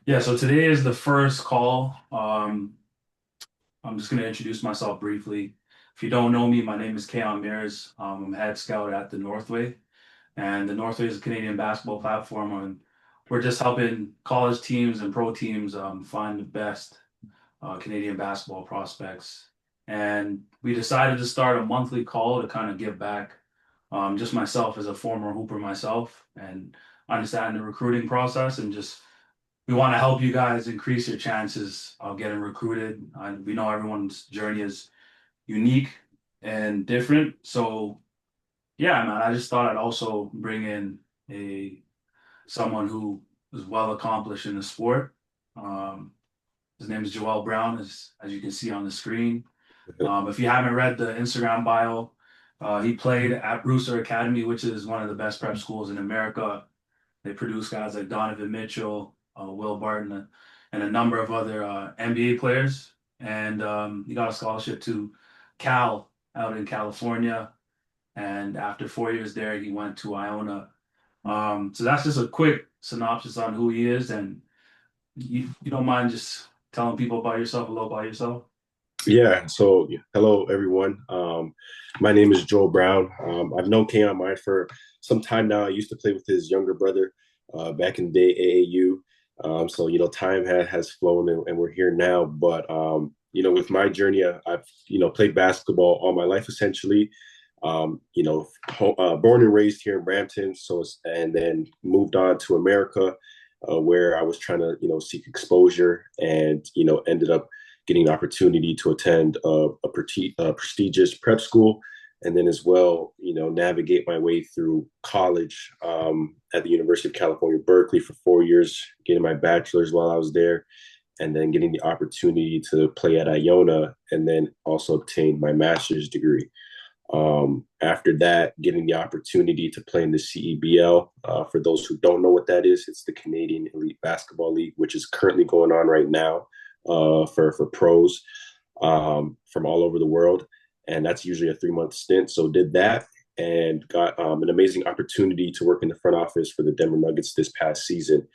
Yeah, so today is the first call. I'm just going to introduce myself briefly. If you don't know me, my name is Cal Mears. I'm head scout at the Northway, and the Northway is a Canadian basketball platform, and we're just helping college teams and pro teams find the best Canadian basketball prospects. And we decided to start a monthly call to kind of give back. Just myself as a former hooper myself, and understand the recruiting process and just we want to help you guys increase your chances of getting recruited. We know everyone's journey is unique and different. So yeah, man, I just thought I'd also bring in a someone who is well accomplished in the sport. Um, his name is Joel Brown, as you can see on the screen. If you haven't read the Instagram bio, he played at Brewster Academy, which is one of the best prep schools in America. They produce guys like Donovan Mitchell, Will Barton, and a number of other NBA players. And he got a scholarship to Cal out in California. And after 4 years there, he went to Iona. So that's just a quick synopsis on who he is. And you don't mind just telling people about yourself, a little about yourself? Yeah, so hello everyone. My name is Joel Brown. I've known Keon Mine for some time now. I used to play with his younger brother back in the day, AAU. So time has flown and we're here now. But with my journey, I've played basketball all my life essentially. Born and raised here in Brampton, and then moved on to America, where I was trying to seek exposure, and ended up getting an opportunity to attend a prestigious prep school, and then as well, navigate my way through college at the University of California, Berkeley for 4 years, getting my bachelor's while I was there, and then getting the opportunity to play at Iona, and then also obtain my master's degree. After that, getting the opportunity to play in the CEBL. For those who don't know what that is, it's the Canadian Elite Basketball League, which is currently going on right now for pros from all over the world, and that's usually a 3 month stint. So did that and got an amazing opportunity to work in the front office for the Denver Nuggets this past season.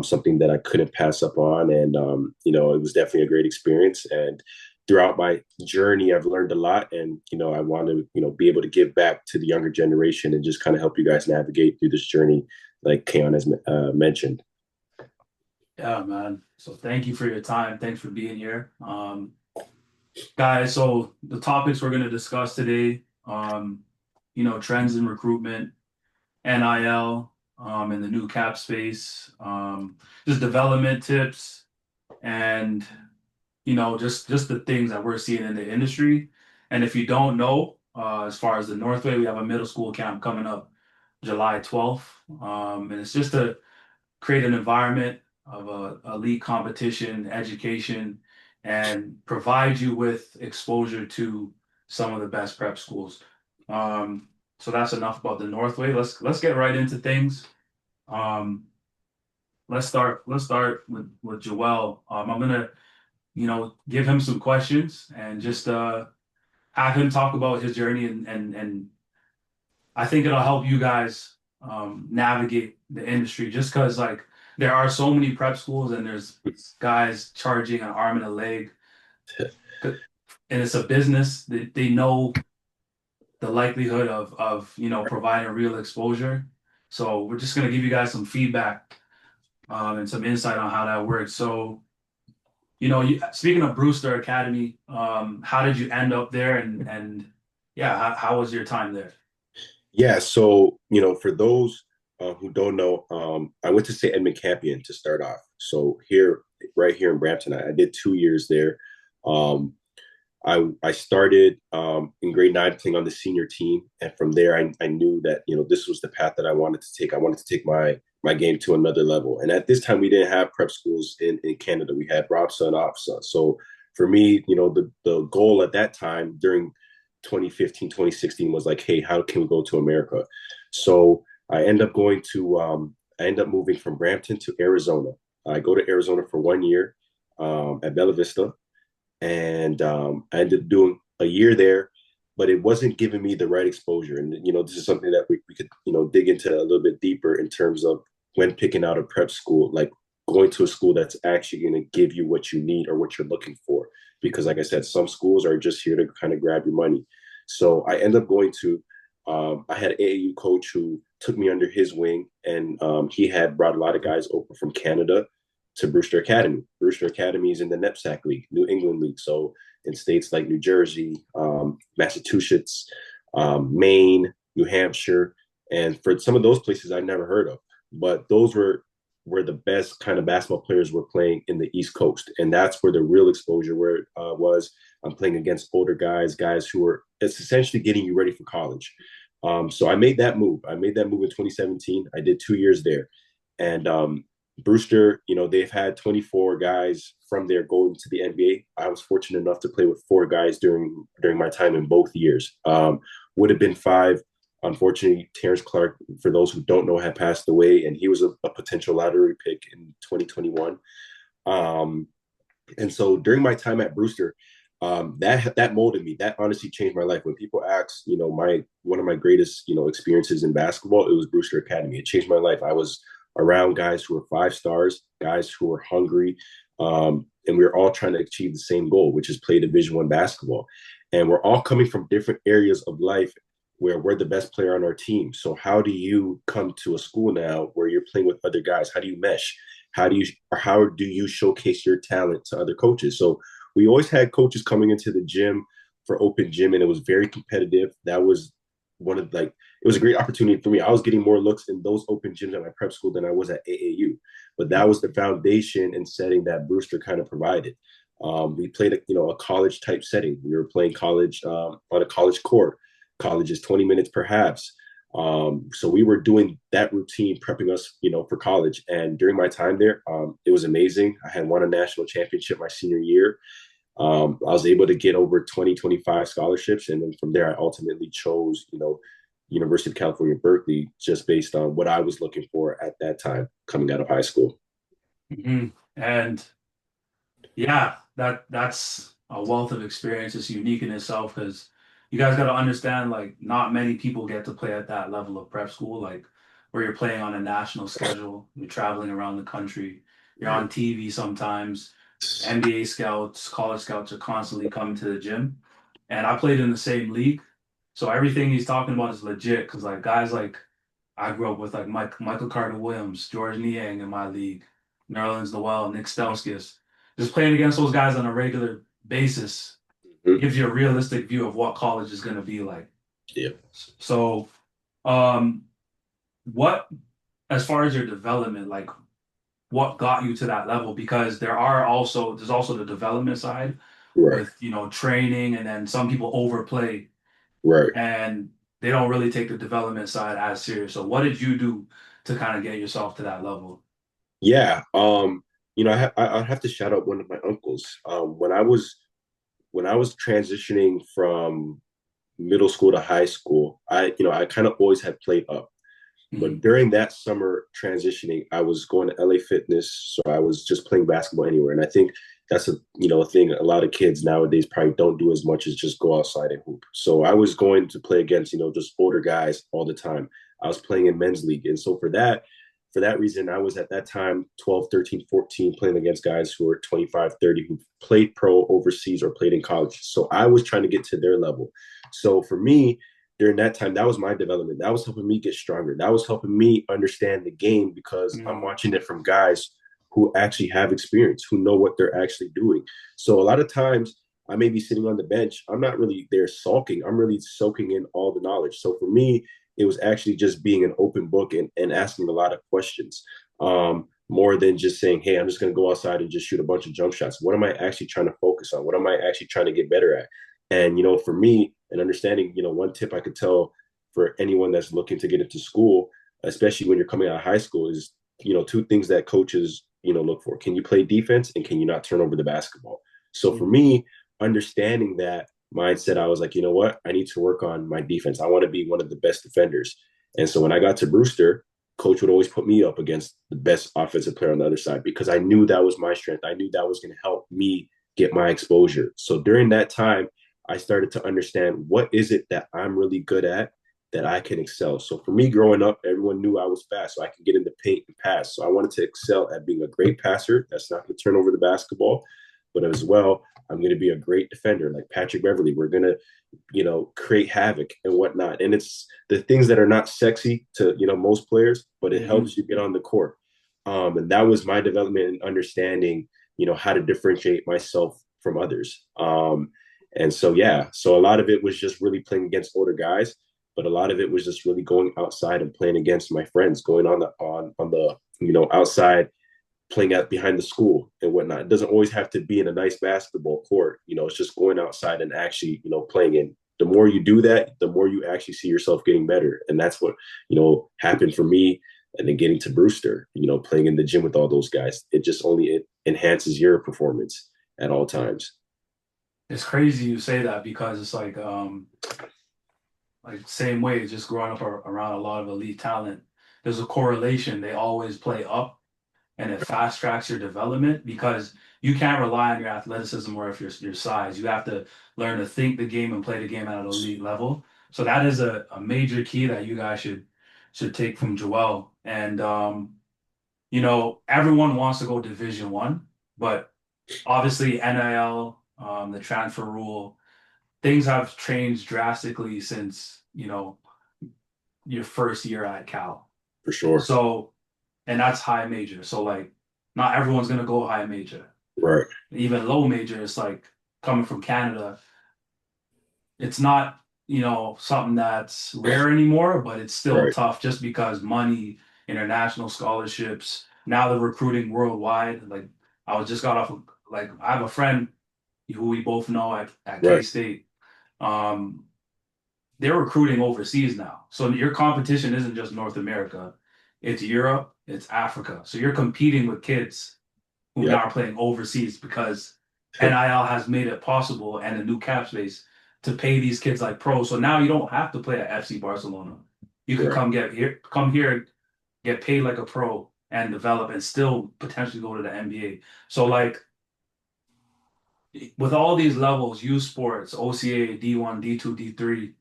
Something that I couldn't pass up on, and it was definitely a great experience. And throughout my journey, I've learned a lot, and I want to be able to give back to the younger generation and just kind of help you guys navigate through this journey, like Keon has mentioned. Yeah, man. So thank you for your time. Thanks for being here. Guys, so the topics we're going to discuss today, trends in recruitment, NIL, in the new cap space, just development tips, and just the things that we're seeing in the industry. And if you don't know, as far as the Northway, we have a middle school camp coming up July 12th, and it's just to create an environment of a league competition, education, and provide you with exposure to some of the best prep schools. Um, so that's enough about the Northway. Let's get right into things. Um, let's start with Joel. I'm gonna give him some questions and just have him talk about his journey and I think it'll help you guys navigate the industry just because like there are so many prep schools and there's guys charging an arm and a leg and it's a business. They know the likelihood of providing real exposure. So we're just gonna give you guys some feedback and some insight on how that works. So speaking of Brewster Academy, how did you end up there and yeah, how was your time there? Yeah, so for those who don't know, I went to St. Edmund Campion to start off. So right here in Brampton, I did 2 years there. Um, I started in grade 9 playing on the senior team, and from there, I knew that this was the path that I wanted to take. I wanted to take my game to another level. And at this time, we didn't have prep schools in Canada. We had ROPSA and OPSA. So for me, the goal at that time during 2015, 2016 was like, hey, how can we go to America? So I end up moving from Brampton to Arizona. I go to Arizona for 1 year at Bella Vista, and I ended up doing a year there, but it wasn't giving me the right exposure. And this is something that we could dig into a little bit deeper in terms of when picking out a prep school, like going to a school that's actually going to give you what you need or what you're looking for. Because, like I said, some schools are just here to kind of grab your money. So I ended up going to, I had an AAU coach who took me under his wing, and he had brought a lot of guys over from Canada to Brewster Academy. Brewster Academy is in the NEPSAC League, New England League. So in states like New Jersey, Massachusetts, Maine, New Hampshire, and for some of those places I never heard of, but those were where the best kind of basketball players were playing in the East Coast, and that's where the real exposure where was. I'm playing against older guys who were it's essentially getting you ready for college. So I made that move. I made that move in 2017. I did 2 years there, and Brewster, they've had 24 guys from there going to the NBA. I was fortunate enough to play with 4 guys during my time in both years. Would have been 5. Unfortunately, Terrence Clark, for those who don't know, had passed away, and he was a potential lottery pick in 2021. And so during my time at Brewster, that molded me. That honestly changed my life. When people ask, one of my greatest, experiences in basketball, it was Brewster Academy. It changed my life. I was around guys who were 5 stars, guys who were hungry, and we were all trying to achieve the same goal, which is play Division I basketball. And we're all coming from different areas of life where we're the best player on our team. So how do you come to a school now where you're playing with other guys? How do you mesh? How do you showcase your talent to other coaches? So we always had coaches coming into the gym for open gym, and it was very competitive. That was it was a great opportunity for me. I was getting more looks in those open gyms at my prep school than I was at AAU, but that was the foundation and setting that Brewster kind of provided. We played a college type setting. We were playing college on a college court. College is 20 minutes perhaps. So we were doing that routine, prepping us, for college. And during my time there, it was amazing. I had won a national championship my senior year. I was able to get over 25 scholarships. And then from there, I ultimately chose, University of California, Berkeley, just based on what I was looking for at that time coming out of high school. Mm-hmm. And yeah, that's a wealth of experience. It's unique in itself because you guys got to understand, like, not many people get to play at that level of prep school, like where you're playing on a national schedule, you're traveling around the country, you're on TV sometimes. NBA scouts, college scouts are constantly coming to the gym. And I played in the same league. So everything he's talking about is legit because, like, guys like I grew up with, like Michael Carter Williams, George Niang in my league, Nerlens Noel, Nick Stauskas. Just playing against those guys on a regular basis gives you a realistic view of what college is going to be like. Yeah. So, what, as far as your development, like, what got you to that level? Because there's also the development side Right. with, training, and then some people overplay Right. and they don't really take the development side as serious. So what did you do to kind of get yourself to that level? Yeah. I have to shout out one of my uncles. When I was transitioning from middle school to high school, I kind of always had played up. But during that summer transitioning, I was going to LA Fitness, so I was just playing basketball anywhere. And I think that's a thing a lot of kids nowadays probably don't do as much as just go outside and hoop. So I was going to play against just older guys all the time. I was playing in men's league, and so for that reason, I was at that time 12, 13, 14 playing against guys who were 25, 30 who played pro overseas or played in college. So I was trying to get to their level. So for me, during that time, that was my development. That was helping me get stronger. That was helping me understand the game because I'm watching it from guys who actually have experience, who know what they're actually doing. So a lot of times I may be sitting on the bench. I'm not really there sulking. I'm really soaking in all the knowledge. So for me, it was actually just being an open book and asking a lot of questions, more than just saying, hey, I'm just going to go outside and just shoot a bunch of jump shots. What am I actually trying to focus on? What am I actually trying to get better at? And, for me, and understanding, one tip I could tell for anyone that's looking to get into school, especially when you're coming out of high school, is, 2 things that coaches, look for. Can you play defense, and can you not turn over the basketball? So for me, understanding that mindset, I was like, you know what? I need to work on my defense. I want to be one of the best defenders. And so when I got to Brewster, coach would always put me up against the best offensive player on the other side because I knew that was my strength. I knew that was going to help me get my exposure. So during that time, I started to understand what is it that I'm really good at that I can excel. So for me growing up, everyone knew I was fast, so I can get in the paint and pass. So I wanted to excel at being a great passer. That's not going to turn over the basketball, but as well, I'm going to be a great defender like Patrick Beverly. We're going to, create havoc and whatnot. And it's the things that are not sexy to, most players, but it Mhm. helps you get on the court. And that was my development and understanding, how to differentiate myself from others. And so, yeah, so a lot of it was just really playing against older guys, but a lot of it was just really going outside and playing against my friends, going on the outside, playing out behind the school and whatnot. It doesn't always have to be in a nice basketball court. It's just going outside and actually, playing in. The more you do that, the more you actually see yourself getting better. And that's what, happened for me. And then getting to Brewster, playing in the gym with all those guys, it enhances your performance at all times. It's crazy you say that because it's like same way, just growing up around a lot of elite talent. There's a correlation. They always play up, and it fast tracks your development because you can't rely on your athleticism or if your size. You have to learn to think the game and play the game at an elite level. So that is a major key that you guys should take from Joel. And everyone wants to go Division 1, but obviously NIL, the transfer rule, things have changed drastically since, your first year at Cal. For sure. So, and that's high major. So like not everyone's gonna go high major. Right. Even low major, it's like coming from Canada, it's not, something that's rare anymore, but it's still Right. tough just because money, international scholarships, now the recruiting worldwide. Like I was just got off of, like I have a friend who we both know at Right. K-State. Um, they're recruiting overseas now. So your competition isn't just North America, it's Europe, it's Africa. So you're competing with kids who now Yep. are playing overseas because NIL has made it possible and a new cap space to pay these kids like pros. So now you don't have to play at FC Barcelona. You could Right. come here, get paid like a pro and develop and still potentially go to the NBA. So like with all these levels, U Sports, OCA, D1, D2, D3,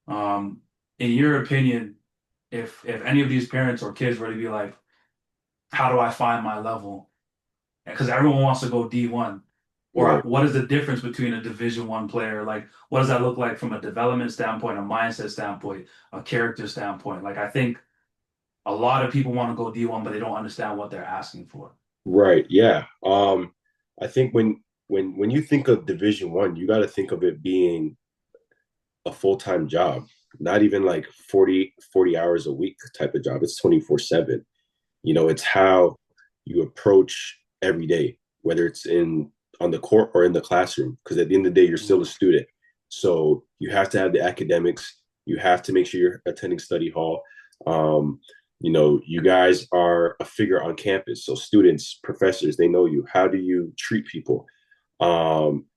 um, in your opinion, if any of these parents or kids were to be like, how do I find my level? Because everyone wants to go D1. Or Right. what is the difference between a Division 1 player? Like, what does that look like from a development standpoint, a mindset standpoint, a character standpoint? Like, I think a lot of people want to go D1, but they don't understand what they're asking for. Right. Yeah. I think when you think of Division 1, you got to think of it being a full-time job, not even like 40 hours a week type of job. It's 24/7. It's how you approach every day, whether it's in on the court or in the classroom, because at the end of the day, you're still a student. So you have to have the academics. You have to make sure you're attending study hall. You guys are a figure on campus. So students, professors, they know you. How do you treat people? Um,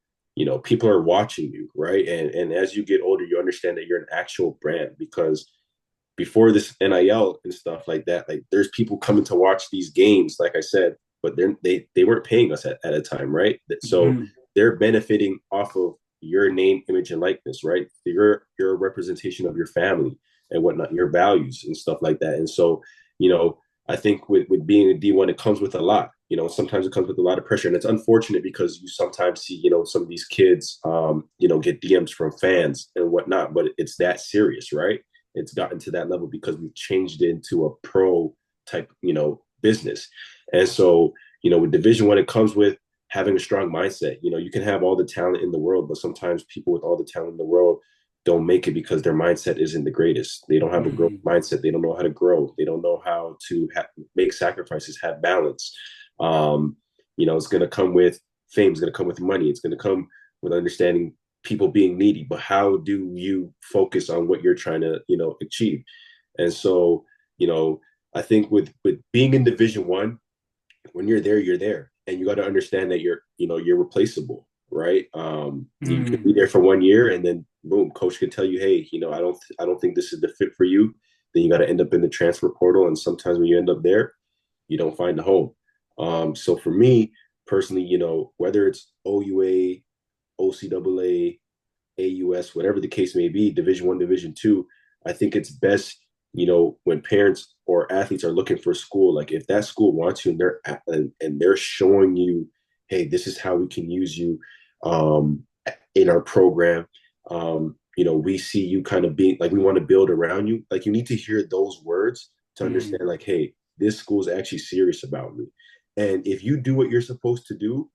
people are watching you, right? And as you get older, you understand that you're an actual brand because before this NIL and stuff like that, like there's people coming to watch these games, like I said, but they weren't paying us at a time, right? So Mhm. they're benefiting off of your name, image, and likeness, right? You're a representation of your family and whatnot, your values and stuff like that. And so, I think with being a D1, it comes with a lot. Sometimes it comes with a lot of pressure, and it's unfortunate because you sometimes see, some of these kids, get DMs from fans and whatnot, but it's that serious, right? It's gotten to that level because we've changed it into a pro type, business. And so, with Division 1, it comes with having a strong mindset. You can have all the talent in the world, but sometimes people with all the talent in the world don't make it because their mindset isn't the greatest. They don't have a growth Mhm. mindset. They don't know how to grow. They don't know how to make sacrifices, have balance. It's going to come with fame. It's going to come with money. It's going to come with understanding people being needy, but how do you focus on what you're trying to, achieve? And so, you know, I think with being in Division 1, when you're there, and you got to understand that you're replaceable, right? You could be Mhm. there for 1 year, and then boom, coach could tell you, hey, I don't think this is the fit for you. Then you got to end up in the transfer portal, and sometimes when you end up there, you don't find a home. So for me personally, whether it's OUA, OCAA, AUS, whatever the case may be, Division 1, Division 2, I think it's best, when parents or athletes are looking for a school, like if that school wants you and they're showing you, hey, this is how we can use you um, in our program. We see you kind of being like, we want to build around you. Like you need to hear those words to Mm, understand, like, hey, this school is actually serious about me. And if you do what you're supposed to do,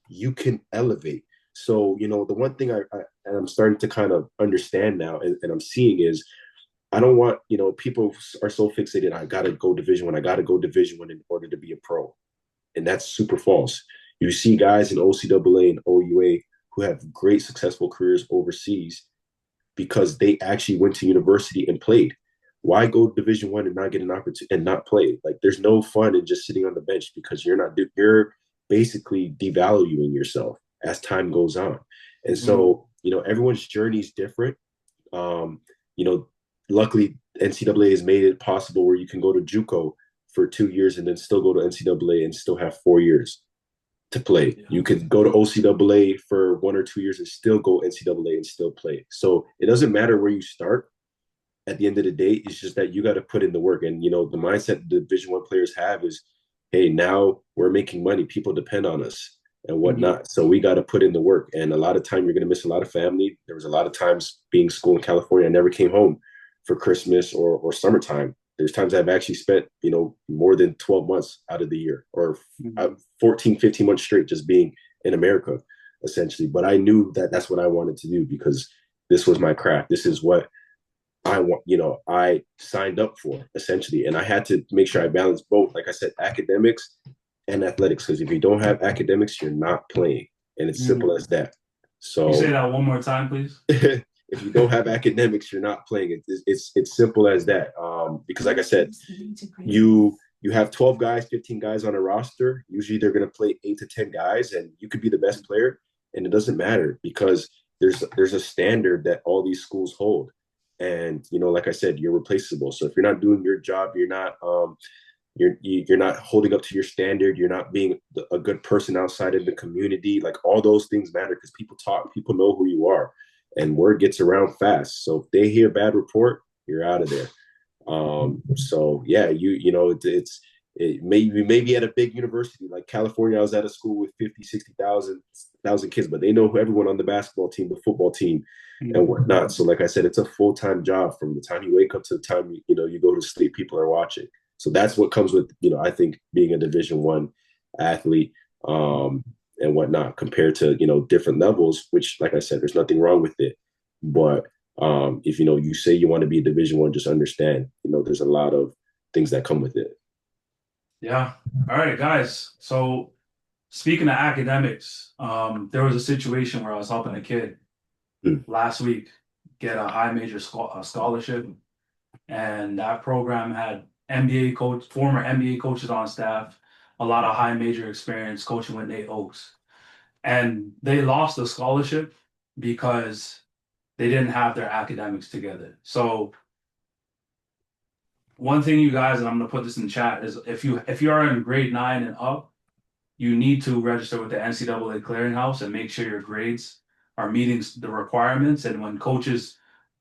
you can elevate. So, the one thing I'm starting to kind of understand now and I'm seeing is I don't want, people are so fixated. I got to go Division 1. I got to go Division 1 in order to be a pro. And that's super false. You see guys in OCAA and OUA who have great, successful careers overseas because they actually went to university and played. Why go Division 1 and not get an opportunity and not play? Like there's no fun in just sitting on the bench because you're basically devaluing yourself as time goes on. And mm, so, everyone's journey is different. Um, you know, Luckily NCAA has made it possible where you can go to JUCO for 2 years and then still go to NCAA and still have 4 years to play. yeah. You can go to OCAA for 1 or 2 years and still go NCAA and still play. So it doesn't matter where you start. At the end of the day, it's just that you got to put in the work. And the mindset the Division 1 players have is, hey, now we're making money. People depend on us and Mhm. whatnot. So we got to put in the work. And a lot of time you're going to miss a lot of family. There was a lot of times being school in California, I never came home for Christmas or summertime. There's times I've actually spent, more than 12 months out of the year or Mhm. 14, 15 months straight just being in America, essentially. But I knew that that's what I wanted to do because this was my craft. This is what I signed up for essentially. And I had to make sure I balance both, like I said, academics and athletics. Because if you don't have academics, you're not playing. And it's simple Mm. as that. You say So that one more time, please. if you don't have academics, you're not playing. It's simple as that. Because like I said, you have 12 guys, 15 guys on a roster. Usually they're going to play 8 to 10 guys, and you could be the best player, and it doesn't matter because there's a standard that all these schools hold. And like I said, you're replaceable. So if you're not doing your job, you're not holding up to your standard. You're not being a good person outside of the community. Like all those things matter because people talk, people know who you are, and word gets around fast. So if they hear a bad report, you're out of there. So yeah, maybe at a big university like California. I was at a school with 50, 60,000 kids, but they know who everyone on the basketball team, the football team, and Mhm. whatnot. So like I said, it's a full-time job from the time you wake up to the time you go to sleep. People are watching. So that's what comes with I think being a Division 1 athlete and whatnot compared to different levels. Which, like I said, there's nothing wrong with it, but if you say you want to be a Division 1, just understand there's a lot of things that come with it. Yeah. All right, guys. So speaking of academics, there was a situation where I was helping a kid Mm. last week get a high major scholarship, and that program had former NBA coaches on staff, a lot of high major experience coaching with Nate Oaks, and they lost the scholarship because they didn't have their academics together. So one thing, you guys, and I'm gonna put this in chat, is if you are in grade 9 and up, you need to register with the NCAA clearinghouse and make sure your grades are meeting the requirements. And when coaches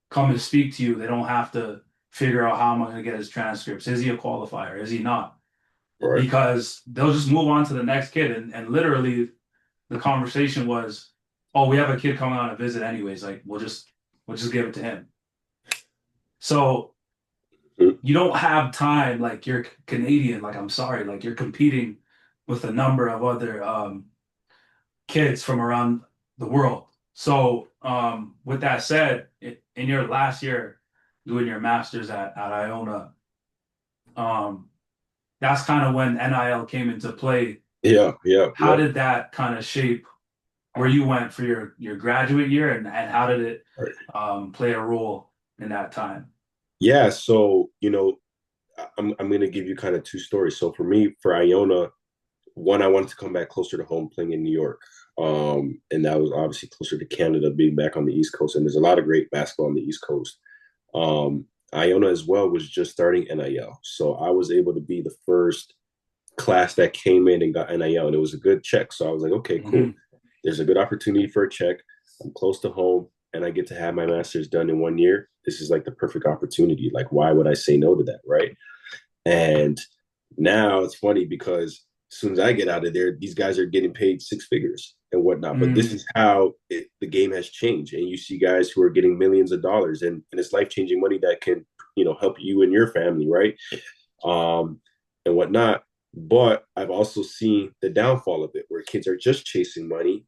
come and speak to you, they don't have to figure out how am I going to get his transcripts. Is he a qualifier? Is he not? Right. Because they'll just move on to the next kid. And literally the conversation was, oh, we have a kid coming on a visit anyways. Like we'll just give it to him. So Mm. you don't have time, like you're Canadian, like I'm sorry, like you're competing with a number of other kids from around the world. So with that said, in your last year doing your master's at Iona, um, that's kind of when NIL came into play. Yeah, yeah, How yeah. did that kind of shape where you went for your graduate year, and how did it Right. play a role in that time? Yeah. So I'm going to give you kind of two stories. So for me, for Iona, one, I wanted to come back closer to home playing in New York. And that was obviously closer to Canada, being back on the East Coast. And there's a lot of great basketball on the East Coast. Iona as well was just starting NIL. So I was able to be the first class that came in and got NIL, and it was a good check. So I was like, okay, cool. Mhm. There's a good opportunity for a check. I'm close to home. and I get to have my master's done in 1 year, this is like the perfect opportunity. Like, why would I say no to that, right? And now it's funny because as soon as I get out of there, these guys are getting paid six figures and whatnot. But this Mm, is how the game has changed. And you see guys who are getting millions of dollars, and it's life changing money that can, help you and your family, right? Um, and whatnot. But I've also seen the downfall of it where kids are just chasing money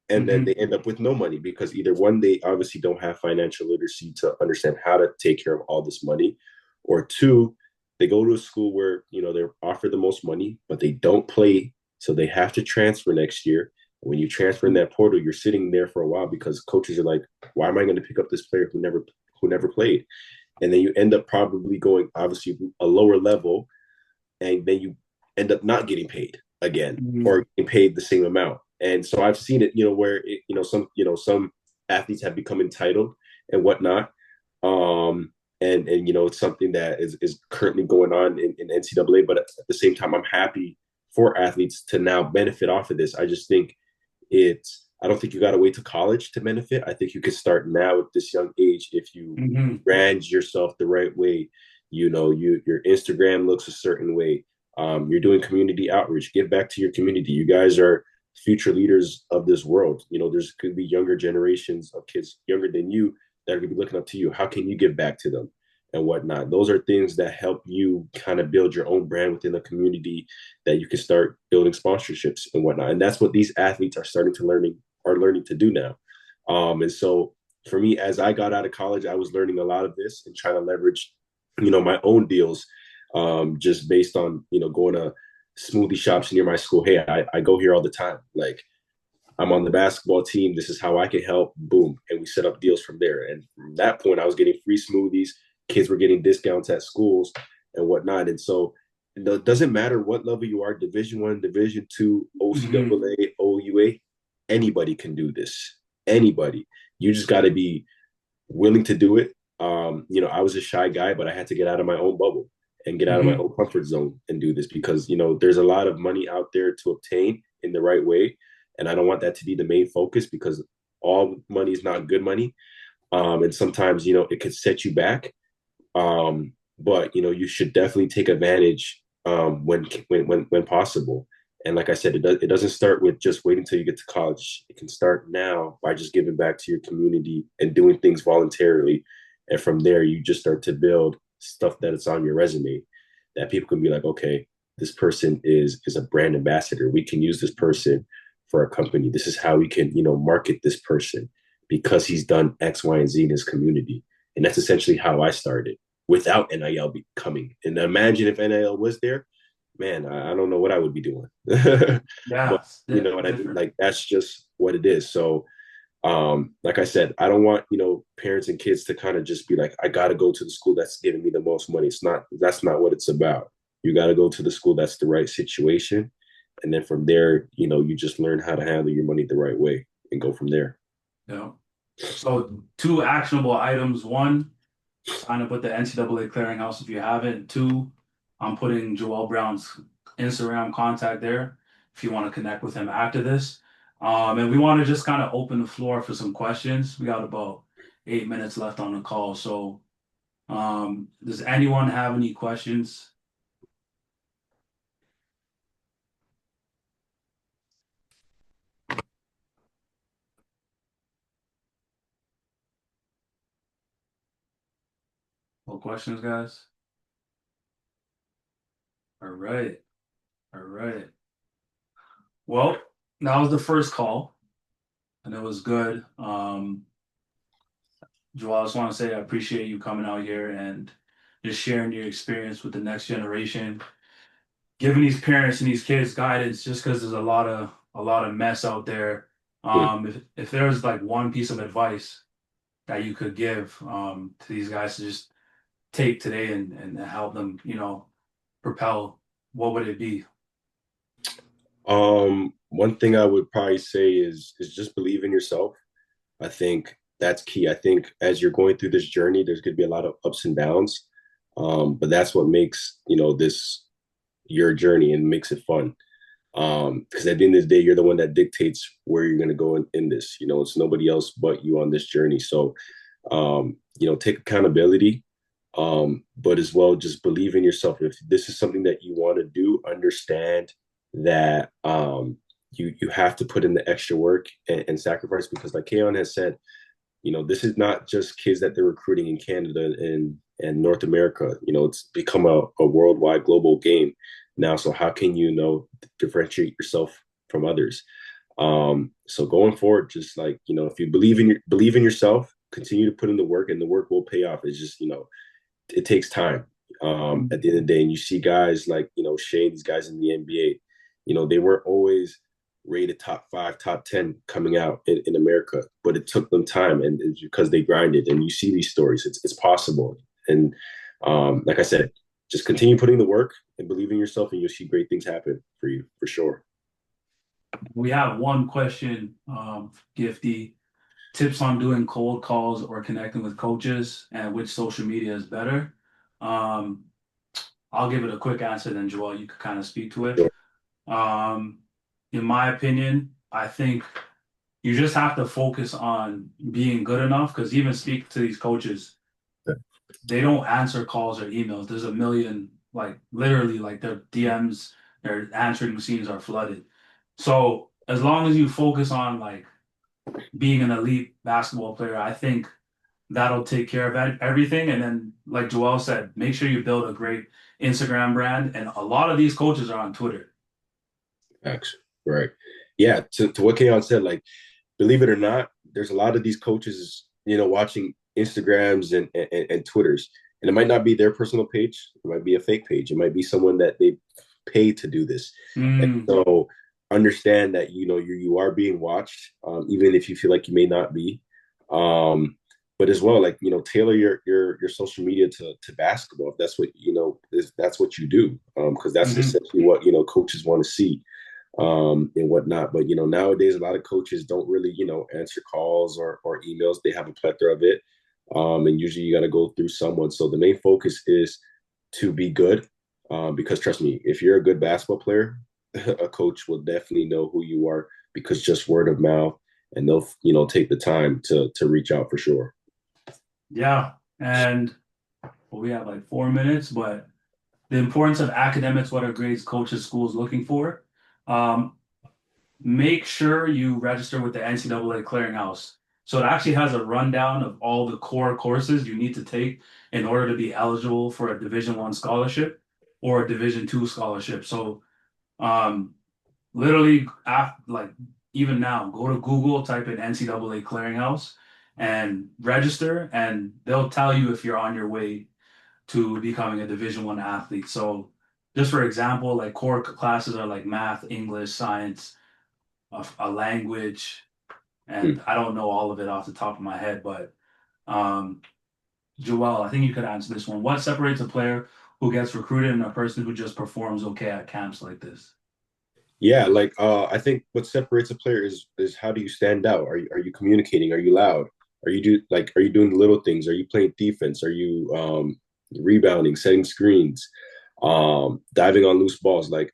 and then hmm they end up with no money because either one, they obviously don't have financial literacy to understand how to take care of all this money, or two, they go to a school where they're offered the most money but they don't play, so they have to transfer next year. And when you transfer in that portal, you're sitting there for a while because coaches are like, why am I going to pick up this player who never played? And then you end up probably going obviously a lower level, and then you end up not getting paid again hmm or getting paid the same amount. And so I've seen it, where some athletes have become entitled and whatnot. And it's something that is currently going on in NCAA. But at the same time, I'm happy for athletes to now benefit off of this. I just think I don't think you got to wait to college to benefit. I think you can start now at this young age if you hmm brand yourself the right way. Your Instagram looks a certain way. You're doing community outreach. Give back to your community. You guys are future leaders of this world. There's could be younger generations of kids younger than you that are going to be looking up to you. How can you give back to them and whatnot? Those are things that help you kind of build your own brand within the community, that you can start building sponsorships and whatnot. And that's what these athletes are learning to do now. And so for me, as I got out of college, I was learning a lot of this and trying to leverage, my own deals, just based on, going to smoothie shops near my school. Hey, I go here all the time. Like, I'm on the basketball team. This is how I can help. Boom. And we set up deals from there. And from that point, I was getting free smoothies. Kids were getting discounts at schools and whatnot. And so it doesn't matter what level you are, Division 1, Division 2, hmm OCAA, OUA, anybody can do this. Anybody. You just got to be willing to do it. I was a shy guy, but I had to get out of my own bubble and get out of my hmm own comfort zone and do this because, there's a lot of money out there to obtain in the right way. And I don't want that to be the main focus because all money is not good money. And sometimes, it could set you back. But, you should definitely take advantage when possible. And like I said, it doesn't start with just waiting until you get to college. It can start now by just giving back to your community and doing things voluntarily. And from there, you just start to build stuff that it's on your resume that people can be like, okay, this person is a brand ambassador. We can use this person for our company. This is how we can, market this person because he's done X, Y, and Z in his community. And that's essentially how I started without NIL becoming. And imagine if NIL was there, man, I don't know what I would be doing. Yeah, But it's you know what I mean? different. Like, that's just what it is. So, like I said, I don't want, parents and kids to kind of just be like, I got to go to the school that's giving me the most money. That's not what it's about. You got to go to the school that's the right situation. And then from there, you just learn how to handle your money the right way and go from there. Yeah. So two actionable items. One, sign up with the NCAA clearinghouse if you haven't. Two, I'm putting Joel Brown's Instagram contact there if you want to connect with him after this. And we want to just kind of open the floor for some questions. We got about 8 minutes left on the call. So does anyone have any questions? No questions, guys? All right. All right. Well, that was the first call, and it was good. Joel, I just want to say I appreciate you coming out here and just sharing your experience with the next generation, giving these parents and these kids guidance. Just because there's a lot of mess out there. Hmm. If there's like one piece of advice that you could give to these guys to just take today and help them, propel, what would it be? One thing I would probably say is just believe in yourself. I think that's key. I think as you're going through this journey, there's going to be a lot of ups and downs. But that's what makes, this your journey and makes it fun. Because at the end of the day, you're the one that dictates where you're going to go in this. It's nobody else but you on this journey. So, take accountability, but as well, just believe in yourself. If this is something that you want to do, understand that you have to put in the extra work and sacrifice, because like Keon has said, this is not just kids that they're recruiting in Canada and North America. It's become a worldwide global game now. So how can differentiate yourself from others? So going forward, just like, if you believe in yourself, continue to put in the work, and the work will pay off. It's just, it takes time. At the end of the day, and you see guys like, Shane, these guys in the NBA, they weren't always rated top 5, top 10 coming out in America, but it took them time, and it's because they grinded. And you see these stories, it's possible. And like I said, just continue putting the work and believe in yourself, and you'll see great things happen for you, for sure. We have one question, Gifty. Tips on doing cold calls or connecting with coaches, and which social media is better? Um, I'll give it a quick answer, then Joel, you could kind of speak to it. Sure. Um, in my opinion, I think you just have to focus on being good enough, because even speak to these coaches, they don't answer calls or emails. There's a million, like literally, like their DMs, their answering machines are flooded. So as long as you focus on like being an elite basketball player, I think that'll take care of everything. And then, like Joel said, make sure you build a great Instagram brand. And a lot of these coaches are on Twitter. Actually, right. Yeah, to what Keon said, like, believe it or not, there's a lot of these coaches, watching Instagrams and Twitters, and it might not be their personal page. It might be a fake page. It might be someone that they paid to do this. And Mm, so understand that you are being watched, even if you feel like you may not be. But as well, like, tailor your social media to basketball, if that's what that's what you do, because that's mhm. essentially what coaches want to see, and whatnot. But nowadays a lot of coaches don't really answer calls or emails. They have a plethora of it, and usually you got to go through someone. So the main focus is to be good, because trust me, if you're a good basketball player, a coach will definitely know who you are, because just word of mouth, and they'll take the time to reach out for sure. Yeah. And well, we have like 4 minutes, but the importance of academics, what are grades, coaches, schools looking for? Um, Make sure you register with the NCAA clearinghouse. So it actually has a rundown of all the core courses you need to take in order to be eligible for a Division I scholarship or a Division II scholarship. So um, literally, like even now, go to Google, type in NCAA clearinghouse and register, and they'll tell you if you're on your way to becoming a Division I athlete. So just for example, like core classes are like math, English, science, a language, Hmm. and I don't know all of it off the top of my head, but um, Joel, I think you could answer this one. What separates a player who gets recruited and a person who just performs okay at camps like this? Yeah, like, I think what separates a player is how do you stand out? Are you communicating? Are you loud? Are you doing the little things? Are you playing defense? Are you rebounding, setting screens, diving on loose balls? Like,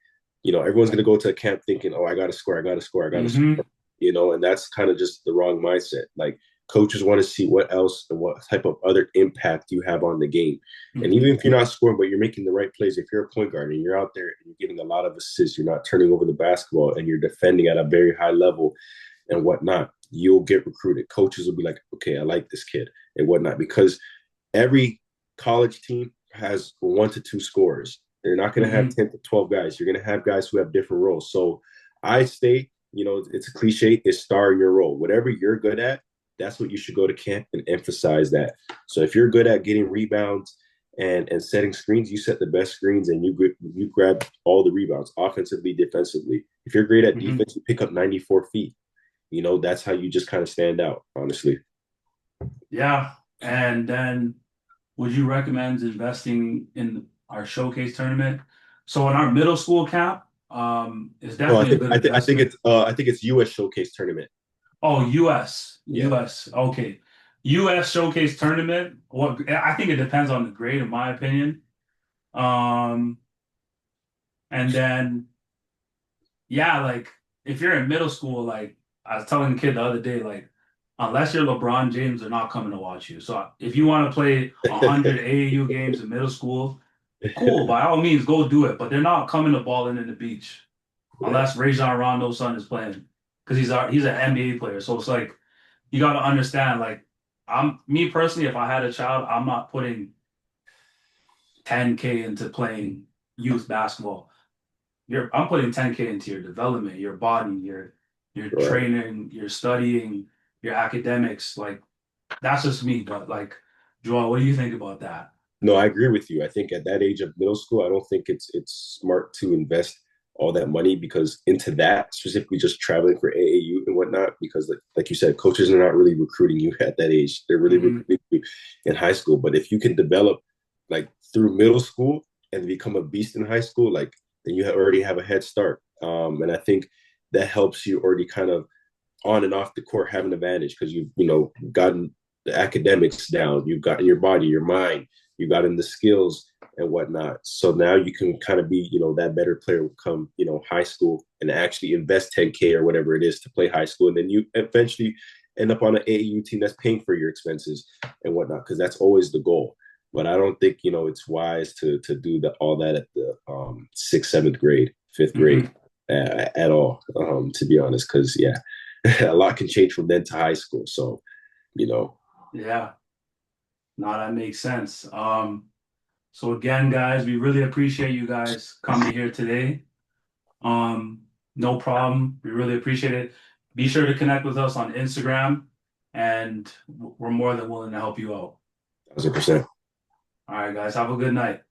everyone's gonna go to a camp thinking, oh, I gotta score, I gotta score, I gotta Mm-hmm. score. And that's kind of just the wrong mindset. Like, coaches want to see what else and what type of other impact you have on the game. And Mm-hmm. even if you're not scoring, but you're making the right plays, if you're a point guard and you're out there and you're getting a lot of assists, you're not turning over the basketball, and you're defending at a very high level and whatnot, you'll get recruited. Coaches will be like, okay, I like this kid and whatnot, because every college team has 1 to 2 scorers. They're not going to have Mm-hmm. 10 to 12 guys. You're going to have guys who have different roles. So I stay, it's a cliche, is star in your role. Whatever you're good at, that's what you should go to camp and emphasize that. So if you're good at getting rebounds and setting screens, you set the best screens, and you grab all the rebounds, offensively, defensively. If you're great at Mm-hmm. defense, you pick up 94 feet. That's how you just kind of stand out, honestly. Yeah. And then would you recommend investing in our showcase tournament? So in our middle school camp, is No, I definitely a think good I think I think investment. it's US Showcase Tournament. Oh, US, Yeah. US. Okay. US showcase tournament. What I think it depends on the grade, in my opinion. Um, and then yeah, like if you're in middle school, like I was telling the kid the other day, like unless you're LeBron James, they're not coming to watch you. So if you want to play 100 AAU games in middle school, cool, by all means, go do it. But they're not coming to balling in the beach Right. unless Rajon Rondo's son is playing because he's an NBA player. So it's like you got to understand, like I'm me personally, if I had a child, I'm not putting 10K into playing youth basketball. I'm putting 10K into your development, your body, your Right. training, your studying, your academics. Like that's just me. But like, Joel, what do you think about that? No, I agree with you. I think at that age of middle school, I don't think it's smart to invest all that money because into that specifically just traveling for AAU and whatnot. Because like you said, coaches are not really recruiting you at that age. They're really Hmm. recruiting you in high school. But if you can develop like through middle school and become a beast in high school, like then you already have a head start. And I think that helps you already kind of on and off the court have an advantage because you've gotten the academics down, you've gotten your body, your mind, you got in the skills and whatnot. So now you can kind of be that better player will come high school and actually invest 10K or whatever it is to play high school, and then you eventually end up on an AAU team that's paying for your expenses and whatnot because that's always the goal. But I don't think it's wise to do all that at the sixth, seventh grade, fifth grade Hmm. at all. To be honest, because yeah, a lot can change from then to high school. So, you know, Yeah, no, that makes sense. So again, guys, we really appreciate you guys coming here today. Um, no problem. We really appreciate it. Be sure to connect with us on Instagram, and we're more than willing to help you out. 1,000%. All right, guys, have a good night.